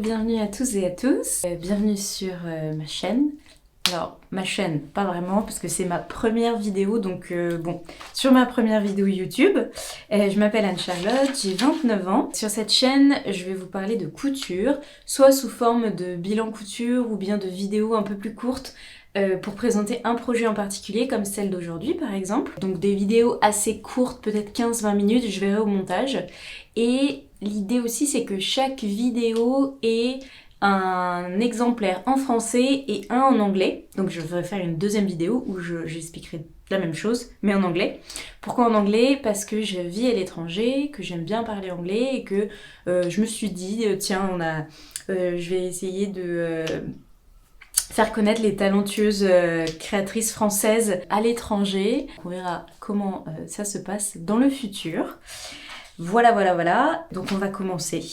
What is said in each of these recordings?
bienvenue à tous et à tous. Bienvenue sur ma chaîne. Alors, ma chaîne, pas vraiment, parce que c'est ma première vidéo, donc bon, sur ma première vidéo YouTube, je m'appelle Anne-Charlotte, j'ai 29 ans. Sur cette chaîne, je vais vous parler de couture, soit sous forme de bilan couture ou bien de vidéos un peu plus courtes, pour présenter un projet en particulier, comme celle d'aujourd'hui par exemple. Donc des vidéos assez courtes, peut-être 15-20 minutes, je verrai au montage. Et l'idée aussi, c'est que chaque vidéo ait un exemplaire en français et un en anglais. Donc je vais faire une deuxième vidéo où j'expliquerai la même chose, mais en anglais. Pourquoi en anglais? Parce que je vis à l'étranger, que j'aime bien parler anglais et que je me suis dit, tiens, je vais essayer de faire connaître les talentueuses créatrices françaises à l'étranger. On verra comment ça se passe dans le futur. Voilà. Donc on va commencer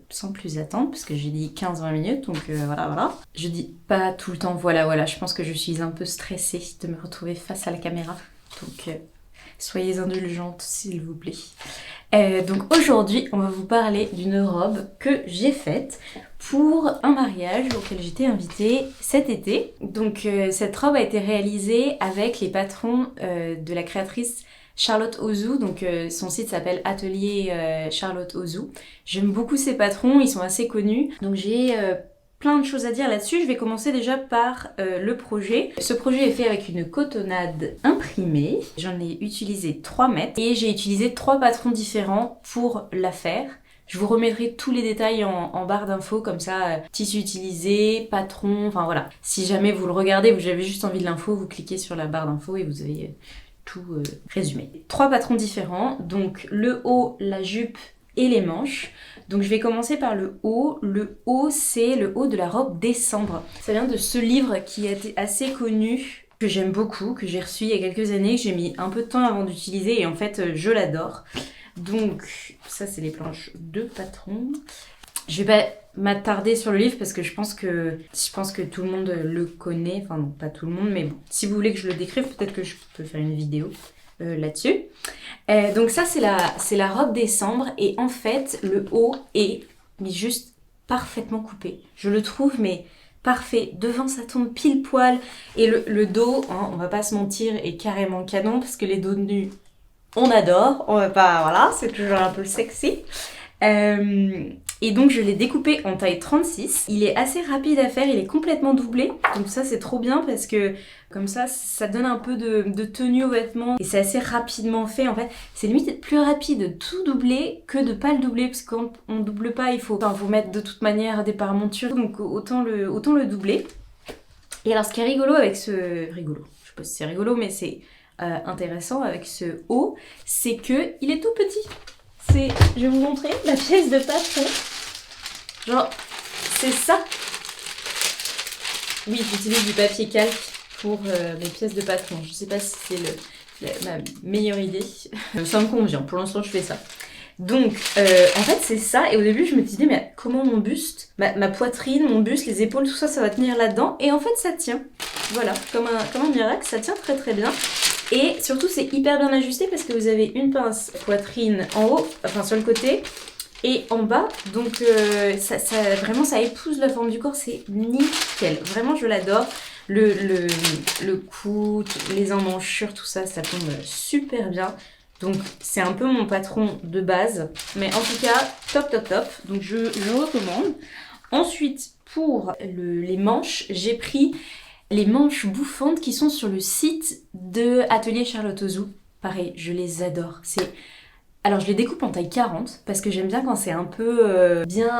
sans plus attendre, parce que j'ai dit 15-20 minutes, donc voilà. Je dis pas tout le temps voilà. Je pense que je suis un peu stressée de me retrouver face à la caméra. Donc soyez indulgentes, s'il vous plaît. Donc aujourd'hui, on va vous parler d'une robe que j'ai faite pour un mariage auquel j'étais invitée cet été. Donc cette robe a été réalisée avec les patrons de la créatrice Charlotte Ozou, donc son site s'appelle Atelier Charlotte Ozou. J'aime beaucoup ces patrons, ils sont assez connus. Donc j'ai plein de choses à dire là-dessus. Je vais commencer déjà par le projet. Ce projet est fait avec une cotonnade imprimée. J'en ai utilisé 3 mètres et j'ai utilisé 3 patrons différents pour la faire. Je vous remettrai tous les détails en barre d'infos, comme ça, tissu utilisé, patron, enfin voilà. Si jamais vous le regardez, vous avez juste envie de l'info, vous cliquez sur la barre d'infos et vous avez tout résumé. 3 patrons différents, donc le haut, la jupe et les manches. Donc je vais commencer par le haut. Le haut, c'est le haut de la robe Décembre. Ça vient de ce livre qui a été assez connu, que j'aime beaucoup, que j'ai reçu il y a quelques années, que j'ai mis un peu de temps avant d'utiliser et en fait je l'adore. Donc ça c'est les planches de patron. Je vais pas m'attarder sur le livre parce que je pense que tout le monde le connaît, enfin non pas tout le monde, mais bon, si vous voulez que je le décrive, peut-être que je peux faire une vidéo là-dessus. Donc ça c'est la robe Décembre et en fait le haut est mais juste parfaitement coupé. Je le trouve mais parfait. Devant ça tombe pile poil et le dos, hein, on va pas se mentir, est carrément canon parce que les dos nus on adore, on va pas, voilà, c'est toujours un peu sexy. Et donc je l'ai découpé en taille 36. Il est assez rapide à faire, il est complètement doublé. Donc ça c'est trop bien parce que comme ça donne un peu de tenue aux vêtements. Et c'est assez rapidement fait en fait. C'est limite plus rapide de tout doubler que de pas le doubler. Parce que quand on double pas, il faut vous mettre de toute manière des paramontures. Donc autant le doubler. Et alors ce qui est rigolo avec je sais pas si c'est rigolo mais c'est intéressant avec ce haut, c'est que il est tout petit. Je vais vous montrer la pièce de patron. Genre, c'est ça. Oui, j'utilise du papier calque pour mes pièces de patron. Je sais pas si c'est ma meilleure idée. Ça me convient, pour l'instant je fais ça. Donc, en fait c'est ça. Et au début je me disais, mais comment mon buste, ma poitrine, mon buste, les épaules, tout ça, ça va tenir là-dedans. Et en fait ça tient. Voilà, comme un miracle, ça tient très très bien. Et surtout c'est hyper bien ajusté parce que vous avez une pince poitrine en haut, enfin sur le côté, et en bas. Donc vraiment ça épouse la forme du corps, c'est nickel. Vraiment je l'adore. Le cou, les emmanchures, tout ça, ça tombe super bien. Donc c'est un peu mon patron de base. Mais en tout cas, top. Donc je recommande. Ensuite, pour les manches, j'ai pris les manches bouffantes qui sont sur le site de Atelier Charlotte Ozou. Pareil, je les adore. Alors je les découpe en taille 40 parce que j'aime bien quand c'est un peu bien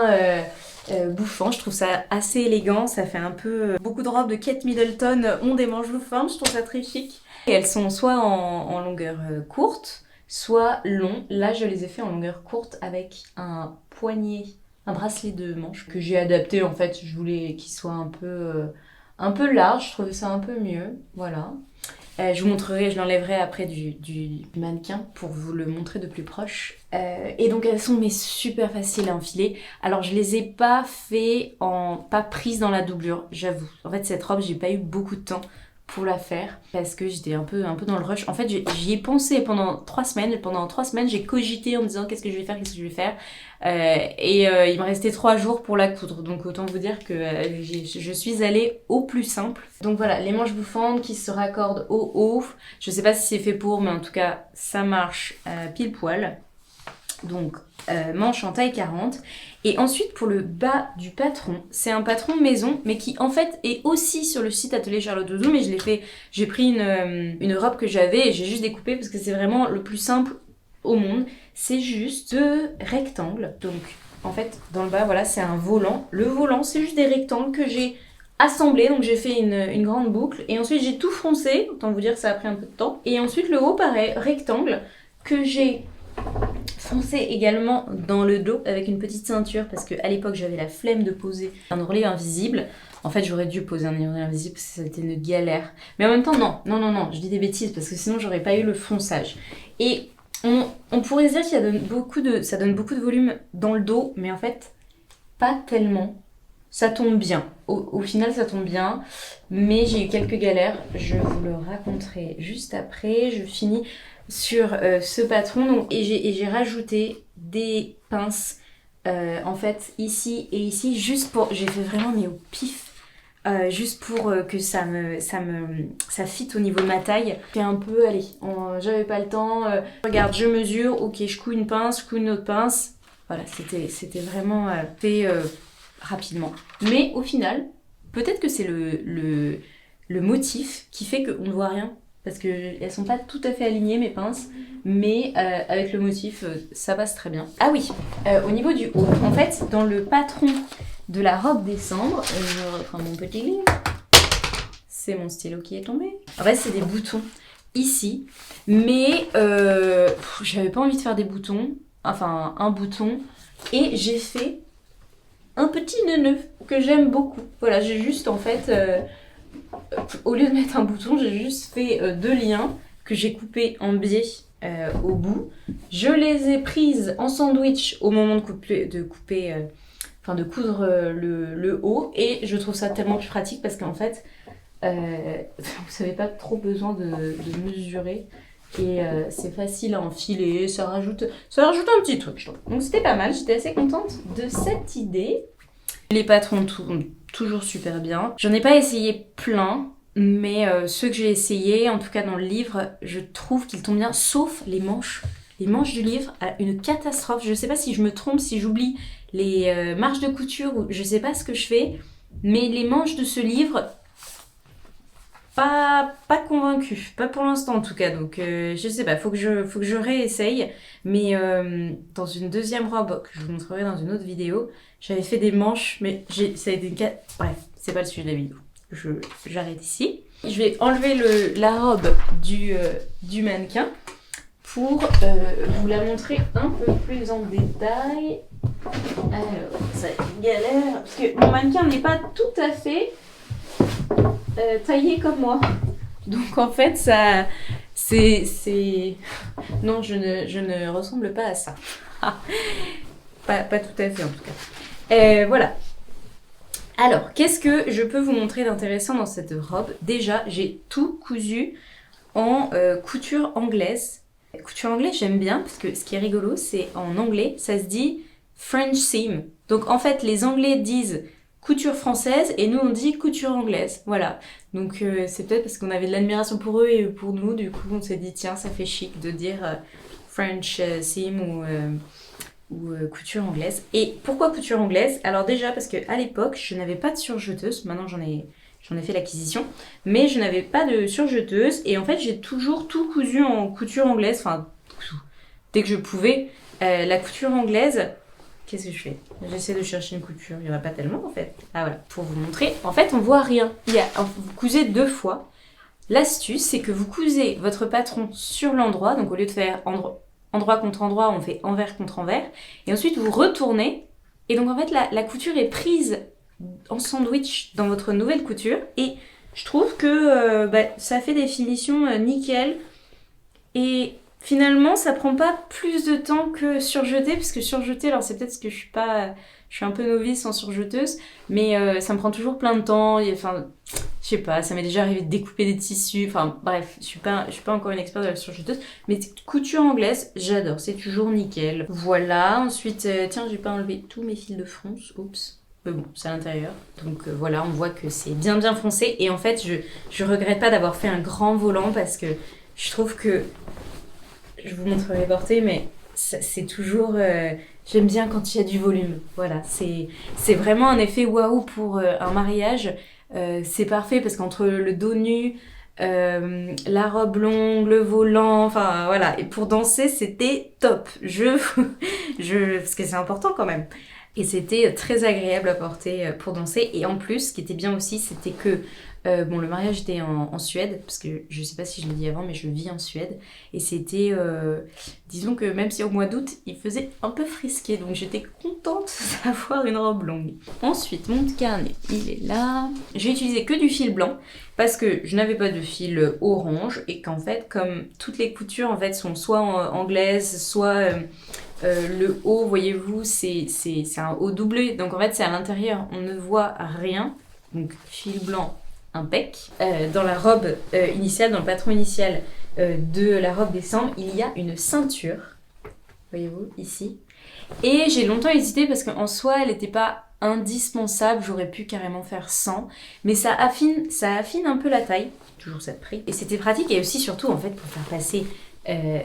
bouffant. Je trouve ça assez élégant. Ça fait un peu... Beaucoup de robes de Kate Middleton ont des manches bouffantes. Je trouve ça très chic. Et elles sont soit en longueur courte, soit long. Là, je les ai fait en longueur courte avec un poignet, un bracelet de manches que j'ai adapté en fait. Je voulais qu'il soit un peu large, je trouvais ça un peu mieux, voilà. Je vous montrerai, je l'enlèverai après du mannequin pour vous le montrer de plus proche. Et donc elles sont super faciles à enfiler. Alors je les ai pas prises dans la doublure, j'avoue. En fait cette robe, j'ai pas eu beaucoup de temps pour la faire parce que j'étais un peu dans le rush. En fait, j'y ai pensé pendant 3 semaines. Pendant 3 semaines, j'ai cogité en me disant qu'est-ce que je vais faire. Il me restait 3 jours pour la coudre. Donc autant vous dire que je suis allée au plus simple. Donc voilà, les manches bouffantes qui se raccordent au haut. Je sais pas si c'est fait pour, mais en tout cas, ça marche pile poil. Donc manche en taille 40. Et ensuite pour le bas du patron, c'est un patron maison mais qui en fait est aussi sur le site Atelier Charlotte Doudou, mais j'ai pris une robe que j'avais et j'ai juste découpé parce que c'est vraiment le plus simple au monde. C'est juste 2 rectangles. Donc en fait dans le bas voilà, c'est un volant. Le volant c'est juste des rectangles que j'ai assemblés, donc j'ai fait une grande boucle et ensuite j'ai tout froncé, autant vous dire que ça a pris un peu de temps. Et ensuite le haut pareil, rectangle que j'ai foncé également dans le dos avec une petite ceinture parce qu'à l'époque j'avais la flemme de poser un ourlet invisible. En fait j'aurais dû poser un ourlet invisible parce que ça a été une galère. Mais en même temps non, je dis des bêtises parce que sinon j'aurais pas eu le fonçage. Et on pourrait se dire que ça donne beaucoup de volume dans le dos, mais en fait pas tellement. Ça tombe bien. Au final ça tombe bien, mais j'ai eu quelques galères. Je vous le raconterai juste après. Je finis sur ce patron donc, et j'ai rajouté des pinces en fait ici et ici juste pour, j'ai fait vraiment mais au pif juste pour que ça fit au niveau de ma taille. J'ai un peu, allez, j'avais pas le temps, regarde je mesure, ok je couds une pince, je couds une autre pince, voilà c'était vraiment fait rapidement. Mais au final peut-être que c'est le motif qui fait qu'on ne voit rien. Parce qu'elles sont pas tout à fait alignées mes pinces, mais avec le motif, ça passe très bien. Ah oui, au niveau du haut, en fait, dans le patron de la robe décembre, je reprends mon petit livre, c'est mon stylo qui est tombé. En fait, c'est des boutons ici, mais j'avais pas envie de faire des boutons, enfin un bouton, et j'ai fait un petit nœud que j'aime beaucoup. Voilà, j'ai juste en fait... au lieu de mettre un bouton, j'ai juste fait 2 liens que j'ai coupés en biais au bout. Je les ai prises en sandwich au moment de coudre le haut et je trouve ça tellement plus pratique parce qu'en fait, vous n'avez pas trop besoin de mesurer et c'est facile à enfiler, ça rajoute un petit truc, je trouve. Donc c'était pas mal, j'étais assez contente de cette idée. Les patrons tournent toujours super bien. J'en ai pas essayé plein, mais ceux que j'ai essayés, en tout cas dans le livre, je trouve qu'ils tombent bien, sauf les manches. Les manches du livre, une catastrophe. Je sais pas si je me trompe, si j'oublie les marges de couture, ou je sais pas ce que je fais, mais les manches de ce livre, pas convaincue, pas pour l'instant en tout cas, donc je sais pas, faut que je réessaye, mais dans une deuxième robe que je vous montrerai dans une autre vidéo, j'avais fait des manches, mais ça a été bref, c'est pas le sujet de la vidéo, j'arrête ici. Je vais enlever la robe du mannequin pour vous la montrer un peu plus en détail. Alors, ça va être une galère, parce que mon mannequin n'est pas tout à fait taillé comme moi. Donc en fait, ça, c'est... Non, je ne ressemble pas à ça. pas tout à fait en tout cas. Voilà. Alors, qu'est-ce que je peux vous montrer d'intéressant dans cette robe? Déjà, j'ai tout cousu en couture anglaise. Couture anglaise, j'aime bien parce que ce qui est rigolo, c'est en anglais, ça se dit French seam. Donc en fait, les Anglais disent couture française et nous on dit couture anglaise. Voilà. Donc c'est peut-être parce qu'on avait de l'admiration pour eux et pour nous, du coup on s'est dit tiens, ça fait chic de dire French seam ou couture anglaise. Et pourquoi couture anglaise? Alors déjà parce qu'à l'époque, je n'avais pas de surjeteuse. Maintenant j'en ai fait l'acquisition, mais je n'avais pas de surjeteuse et en fait j'ai toujours tout cousu en couture anglaise, enfin dès que je pouvais. La couture anglaise, qu'est-ce que je fais? J'essaie de chercher une couture, il n'y en a pas tellement en fait. Ah voilà, pour vous montrer, en fait on voit rien. Vous cousez 2 fois. L'astuce c'est que vous cousez votre patron sur l'endroit, donc au lieu de faire endroit contre endroit, on fait envers contre envers, et ensuite vous retournez, et donc en fait la couture est prise en sandwich dans votre nouvelle couture et je trouve que ça fait des finitions nickel et finalement ça prend pas plus de temps que surjeter, parce que surjeter, alors c'est peut-être parce que je suis un peu novice en surjeteuse, mais ça me prend toujours plein de temps, enfin je sais pas, ça m'est déjà arrivé de découper des tissus, enfin bref, je suis pas encore une experte de la surjeteuse, mais couture anglaise, j'adore, c'est toujours nickel. Voilà, ensuite, tiens, j'ai pas enlevé tous mes fils de fronce, oups. Mais bon, c'est à l'intérieur. Donc voilà, on voit que c'est bien foncé. Et en fait, je regrette pas d'avoir fait un grand volant parce que je trouve que... Je vous montrerai porter, mais c'est toujours... j'aime bien quand il y a du volume. Voilà, c'est vraiment un effet waouh pour un mariage. C'est parfait parce qu'entre le dos nu, la robe longue, le volant, enfin voilà. Et pour danser, c'était top. Parce que c'est important quand même. Et c'était très agréable à porter pour danser. Et en plus, ce qui était bien aussi, c'était que bon, le mariage était en Suède, parce que je sais pas si je l'ai dit avant, mais je vis en Suède. Et c'était, disons que même si au mois d'août, il faisait un peu frisqué, donc j'étais contente d'avoir une robe longue. Ensuite, mon carnet, il est là. J'ai utilisé que du fil blanc, parce que je n'avais pas de fil orange, et qu'en fait, comme toutes les coutures en fait sont soit anglaises, soit... le haut, voyez-vous, c'est un haut doublé, donc en fait c'est à l'intérieur, on ne voit rien, donc fil blanc impec. Dans la robe initiale, dans le patron initial de la robe décembre, il y a une ceinture, voyez-vous, ici. Et j'ai longtemps hésité parce qu'en soi, elle n'était pas indispensable, j'aurais pu carrément faire sans, mais ça affine un peu la taille, toujours ça de prix. Et c'était pratique, et aussi surtout en fait pour faire passer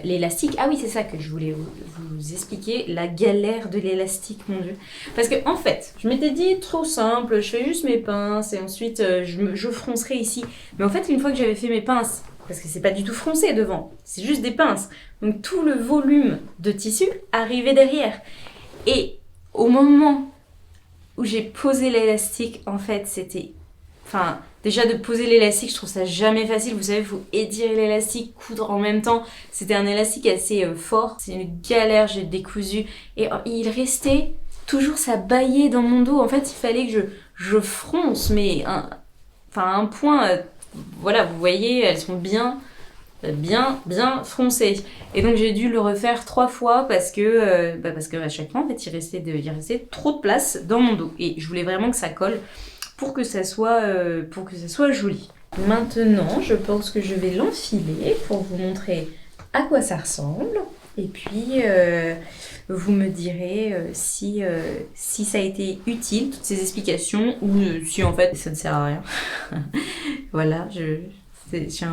l'élastique. Ah oui, c'est ça que je voulais vous expliquer, la galère de l'élastique, mon dieu. Parce que en fait, je m'étais dit trop simple, je fais juste mes pinces et ensuite je froncerai ici. Mais en fait, une fois que j'avais fait mes pinces, parce que c'est pas du tout froncé devant, c'est juste des pinces, donc tout le volume de tissu arrivait derrière. Et au moment où j'ai posé l'élastique, en fait, c'était... Enfin, déjà de poser l'élastique, je trouve ça jamais facile. Vous savez, il faut étirer l'élastique, coudre en même temps. C'était un élastique assez fort. C'est une galère, j'ai décousu. Et il restait toujours, ça bâillait dans mon dos. En fait, il fallait que je fronce, mais un point... voilà, vous voyez, elles sont bien froncées. Et donc j'ai dû le refaire 3 fois parce que à chaque fois, en fait, il restait trop de place dans mon dos. Et je voulais vraiment que ça colle pour que ça soit joli. Maintenant, je pense que je vais l'enfiler pour vous montrer à quoi ça ressemble. Et puis, vous me direz si ça a été utile, toutes ces explications, ou si en fait ça ne sert à rien. Voilà, c'est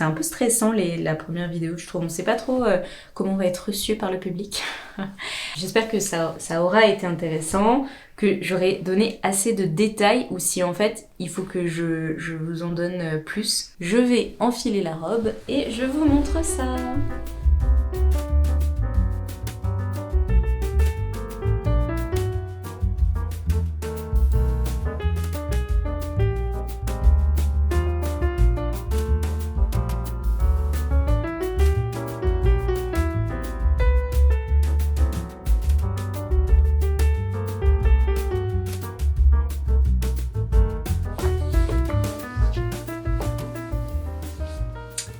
un peu stressant la première vidéo, je trouve. On ne sait pas trop comment on va être reçu par le public. J'espère que ça aura été intéressant, que j'aurai donné assez de détails, ou si en fait il faut que je vous en donne plus. Je vais enfiler la robe et je vous montre ça.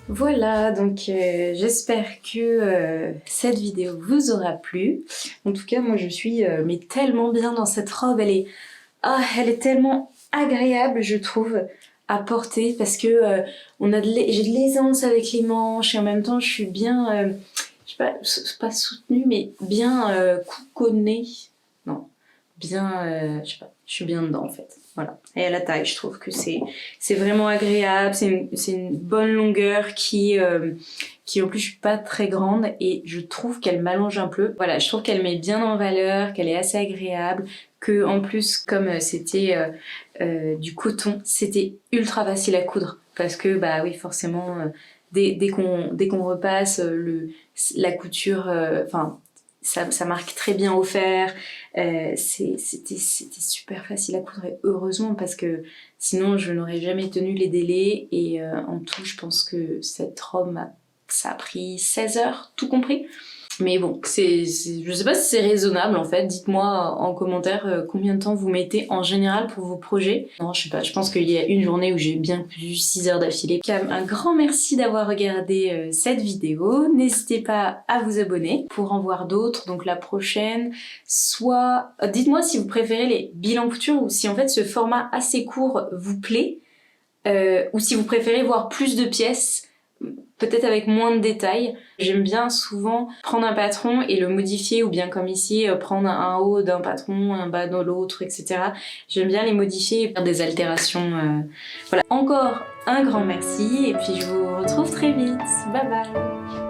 Voilà, donc j'espère que cette vidéo vous aura plu. En tout cas, moi je suis mais tellement bien dans cette robe, elle est tellement agréable, je trouve, à porter, parce que j'ai de l'aisance avec les manches, et en même temps je suis bien, je sais pas soutenue, mais bien coukonnée. Non, bien, je sais pas, je suis bien dedans en fait. Voilà. Et à la taille, je trouve que c'est vraiment agréable, c'est une bonne longueur qui en plus je suis pas très grande, et je trouve qu'elle m'allonge un peu. Voilà, je trouve qu'elle met bien en valeur, qu'elle est assez agréable, que en plus comme c'était du coton, c'était ultra facile à coudre, parce que bah oui, forcément dès qu'on repasse la couture, ça marque très bien au fer. C'était super facile à coudre, et heureusement, parce que sinon je n'aurais jamais tenu les délais, et en tout je pense que cette robe ça a pris 16 heures tout compris. Mais bon, je sais pas si c'est raisonnable en fait. Dites-moi en commentaire combien de temps vous mettez en général pour vos projets. Non, je sais pas, je pense qu'il y a une journée où j'ai bien plus 6 heures d'affilée. Un grand merci d'avoir regardé cette vidéo. N'hésitez pas à vous abonner pour en voir d'autres, donc la prochaine. Soit dites-moi si vous préférez les bilans couture, ou si en fait ce format assez court vous plaît. ou si vous préférez voir plus de pièces, peut-être avec moins de détails. J'aime bien souvent prendre un patron et le modifier, ou bien comme ici, prendre un haut d'un patron, un bas dans l'autre, etc. J'aime bien les modifier et faire des altérations. Voilà. Encore un grand merci et puis je vous retrouve très vite. Bye bye!